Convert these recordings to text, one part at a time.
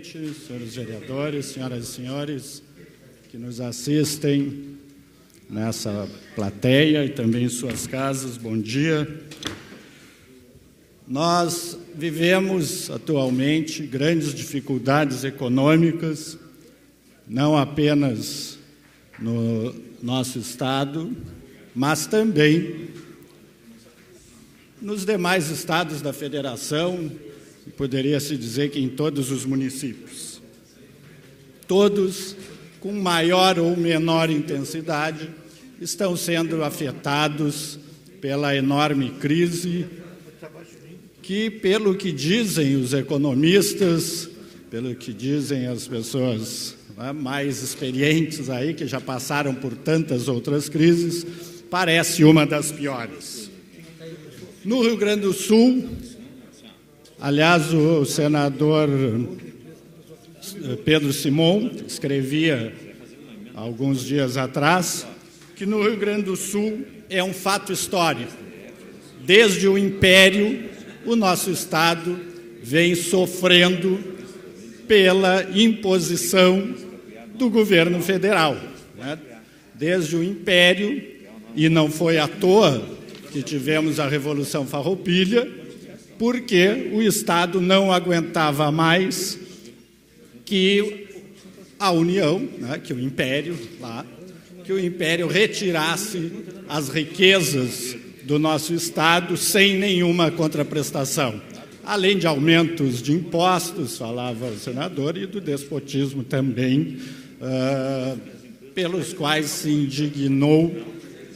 presidente, senhores vereadores, senhoras e senhores que nos assistem nessa plateia e também em suas casas, bom dia. Nós vivemos atualmente grandes dificuldades econômicas, não apenas no nosso estado, mas também nos demais estados da federação, poderia-se dizer que em todos os municípios. Todos, com maior ou menor intensidade, estão sendo afetados pela enorme crise que, pelo que dizem os economistas, pelo que dizem as pessoas mais experientes aí, que já passaram por tantas outras crises, parece uma das piores. No Rio Grande do Sul, aliás, o senador Pedro Simon escrevia alguns dias atrás que no Rio Grande do Sul é um fato histórico. Desde o Império, o nosso estado vem sofrendo pela imposição do governo federal, né? Desde o Império, e não foi à toa que tivemos a Revolução Farroupilha, porque o Estado não aguentava mais que a União, né, que o Império retirasse as riquezas do nosso Estado sem nenhuma contraprestação, além de aumentos de impostos, falava o senador, e do despotismo também, pelos quais se indignou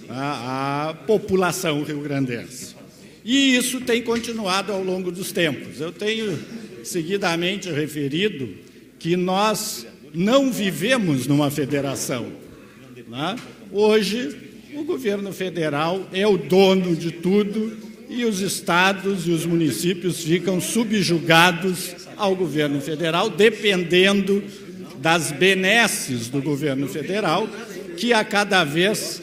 a população rio-grandense. E isso tem continuado ao longo dos tempos. Eu tenho seguidamente referido que nós não vivemos numa federação, né? Hoje, o governo federal é o dono de tudo e os estados e os municípios ficam subjugados ao governo federal, dependendo das benesses do governo federal, que a cada vez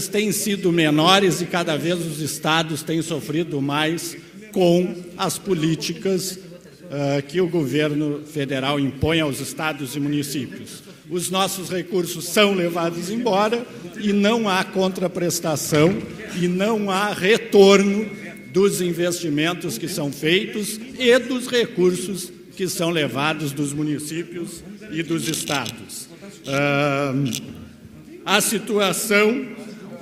têm sido menores e cada vez os estados têm sofrido mais com as políticas que o governo federal impõe aos estados e municípios. Os nossos recursos são levados embora e não há contraprestação e não há retorno dos investimentos que são feitos e dos recursos que são levados dos municípios e dos estados. A situação,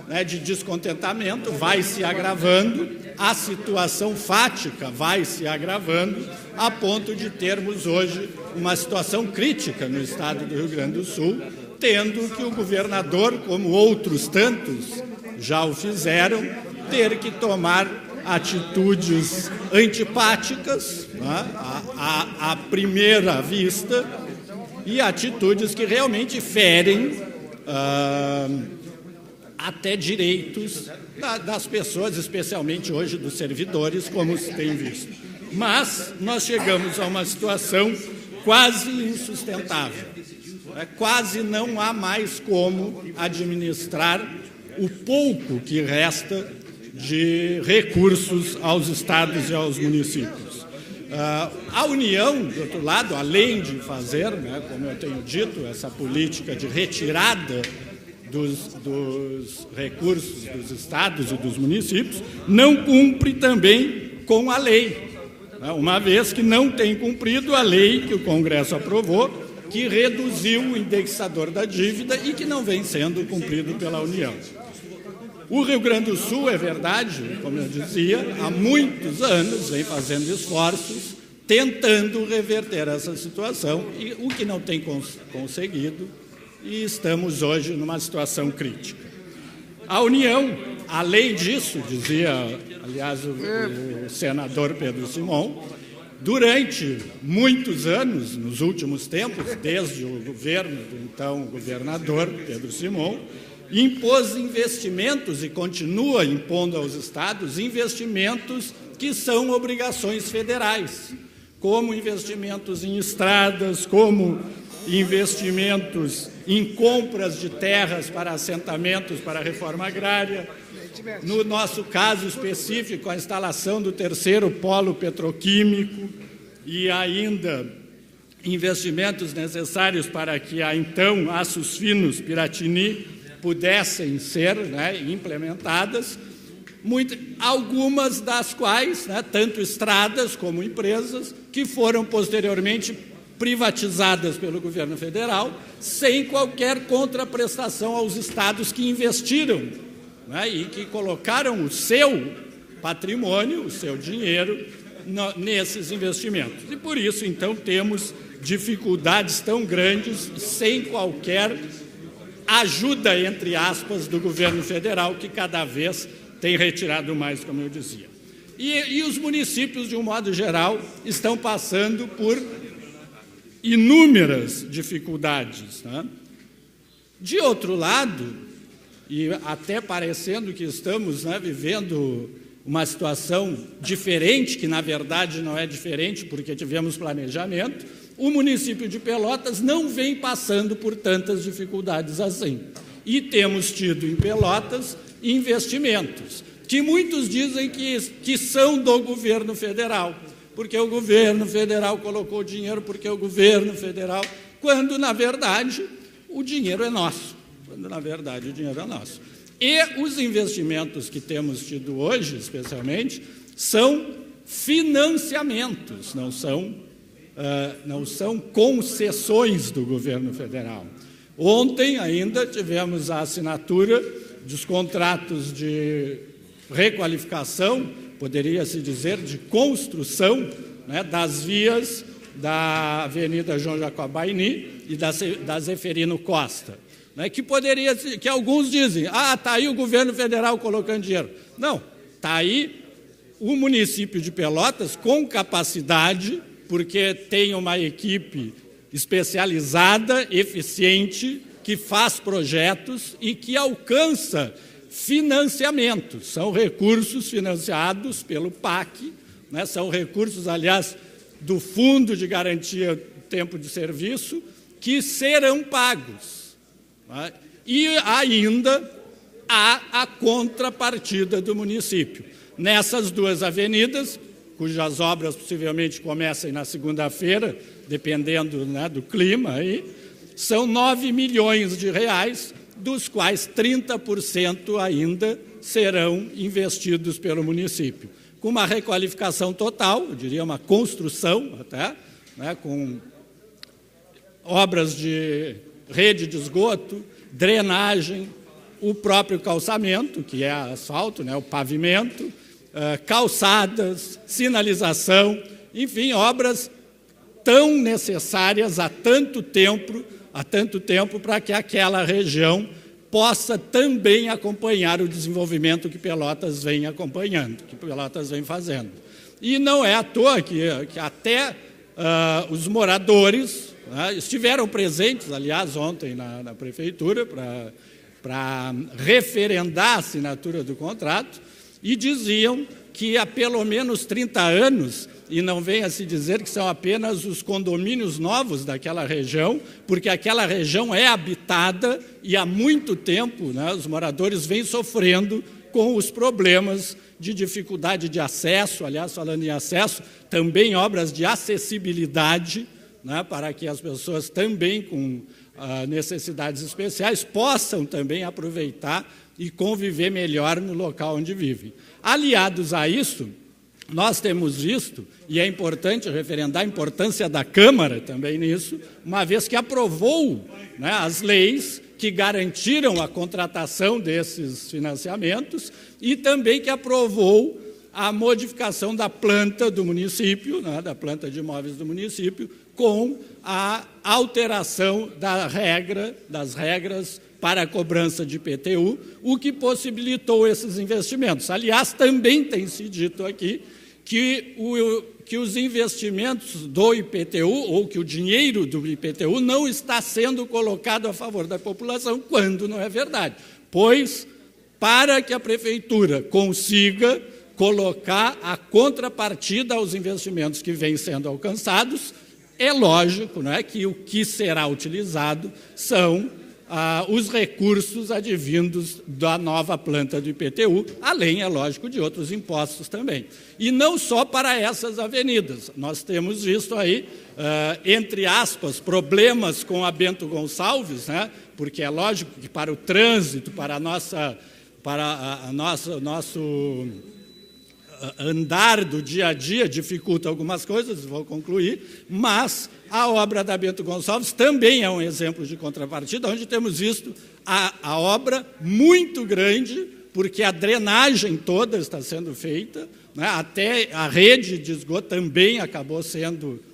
né, de descontentamento vai se agravando, a situação fática vai se agravando, a ponto de termos hoje uma situação crítica no estado do Rio Grande do Sul, tendo que o governador, como outros tantos já o fizeram, ter que tomar atitudes antipáticas, né, à primeira vista, e atitudes que realmente ferem até direitos das pessoas, especialmente hoje dos servidores, como se tem visto. Mas nós chegamos a uma situação quase insustentável. Quase não há mais como administrar o pouco que resta de recursos aos estados e aos municípios. A União, do outro lado, além de fazer, né, como eu tenho dito, essa política de retirada dos recursos dos estados e dos municípios, não cumpre também com a lei, né, uma vez que não tem cumprido a lei que o Congresso aprovou, que reduziu o indexador da dívida e que não vem sendo cumprido pela União. O Rio Grande do Sul, é verdade, como eu dizia, há muitos anos vem fazendo esforços, tentando reverter essa situação, e o que não tem conseguido, e estamos hoje numa situação crítica. A União, além disso, dizia, aliás, o senador Pedro Simon, durante muitos anos, nos últimos tempos, desde o governo do então governador Pedro Simon, impôs investimentos e continua impondo aos estados investimentos que são obrigações federais, como investimentos em estradas, como investimentos em compras de terras para assentamentos para a reforma agrária. No nosso caso específico, a instalação do terceiro polo petroquímico, e ainda investimentos necessários para que a então Aços Finos Piratini pudessem ser, né, implementadas, algumas das quais, né, tanto estradas como empresas, que foram posteriormente privatizadas pelo governo federal, sem qualquer contraprestação aos estados que investiram, né, e que colocaram o seu patrimônio, o seu dinheiro, nesses investimentos. E por isso, então, temos dificuldades tão grandes, sem qualquer ajuda, entre aspas, do governo federal, que cada vez tem retirado mais, como eu dizia. E os municípios, de um modo geral, estão passando por inúmeras dificuldades, né? De outro lado, e até parecendo que estamos, né, vivendo uma situação diferente, que na verdade não é diferente, porque tivemos planejamento, o município de Pelotas não vem passando por tantas dificuldades assim. E temos tido em Pelotas investimentos, que muitos dizem que são do governo federal, porque o governo federal colocou dinheiro, porque o governo federal, quando, na verdade, o dinheiro é nosso. E os investimentos que temos tido hoje, especialmente, são financiamentos, não são concessões do governo federal. Ontem ainda tivemos a assinatura dos contratos de requalificação, poderia-se dizer, de construção, né, das vias da Avenida João Jacobaini e da Zeferino Costa, né, que alguns dizem, está aí o governo federal colocando dinheiro. Não, está aí o município de Pelotas com capacidade, porque tem uma equipe especializada, eficiente, que faz projetos e que alcança financiamentos. São recursos financiados pelo PAC, né, são recursos, aliás, do Fundo de Garantia do Tempo de Serviço, que serão pagos. Né? E ainda há a contrapartida do município. Nessas duas avenidas, cujas obras possivelmente comecem na segunda-feira, dependendo, né, do clima, aí, são 9 milhões de reais, dos quais 30% ainda serão investidos pelo município, com uma requalificação total, eu diria uma construção até, né, com obras de rede de esgoto, drenagem, o próprio calçamento, que é asfalto, né, o pavimento, calçadas, sinalização, enfim, obras tão necessárias há tanto tempo para que aquela região possa também acompanhar o desenvolvimento que Pelotas vem acompanhando, que Pelotas vem fazendo. E não é à toa que até os moradores, né, estiveram presentes, aliás, ontem na prefeitura, para referendar a assinatura do contrato, e diziam que há pelo menos 30 anos, e não venha se dizer que são apenas os condomínios novos daquela região, porque aquela região é habitada e há muito tempo, né, os moradores vêm sofrendo com os problemas de dificuldade de acesso, aliás, falando em acesso, também obras de acessibilidade, né, para que as pessoas também com necessidades especiais possam também aproveitar e conviver melhor no local onde vivem. Aliados a isso, nós temos visto, e é importante referendar a importância da Câmara também nisso, uma vez que aprovou, né, as leis que garantiram a contratação desses financiamentos e também que aprovou a modificação da planta do município, né, da planta de imóveis do município, com a alteração das regras para a cobrança de IPTU, o que possibilitou esses investimentos. Aliás, também tem se dito aqui que os investimentos do IPTU, ou que o dinheiro do IPTU não está sendo colocado a favor da população, quando não é verdade. Pois, para que a prefeitura consiga colocar a contrapartida aos investimentos que vêm sendo alcançados, é lógico, não é, que o que será utilizado são os recursos advindos da nova planta do IPTU, além, é lógico, de outros impostos também. E não só para essas avenidas. Nós temos visto aí, entre aspas, problemas com a Bento Gonçalves, né? Porque é lógico que para o trânsito, para nosso andar do dia a dia dificulta algumas coisas, vou concluir, mas a obra da Bento Gonçalves também é um exemplo de contrapartida, onde temos visto a obra muito grande, porque a drenagem toda está sendo feita, né? Até a rede de esgoto também acabou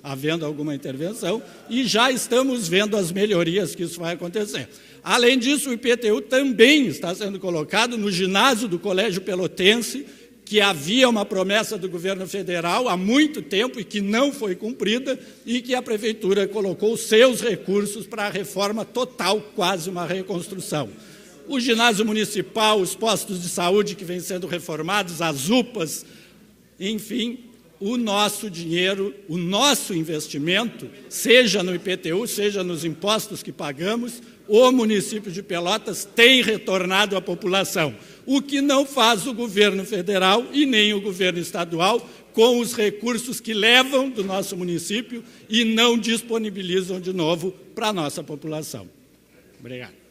havendo alguma intervenção, e já estamos vendo as melhorias que isso vai acontecer. Além disso, o IPTU também está sendo colocado no ginásio do Colégio Pelotense, que havia uma promessa do governo federal há muito tempo e que não foi cumprida, e que a Prefeitura colocou seus recursos para a reforma total, quase uma reconstrução. O ginásio municipal, os postos de saúde que vêm sendo reformados, as UPAs, enfim, o nosso dinheiro, o nosso investimento, seja no IPTU, seja nos impostos que pagamos, o município de Pelotas tem retornado à população, o que não faz o governo federal e nem o governo estadual com os recursos que levam do nosso município e não disponibilizam de novo para a nossa população. Obrigado.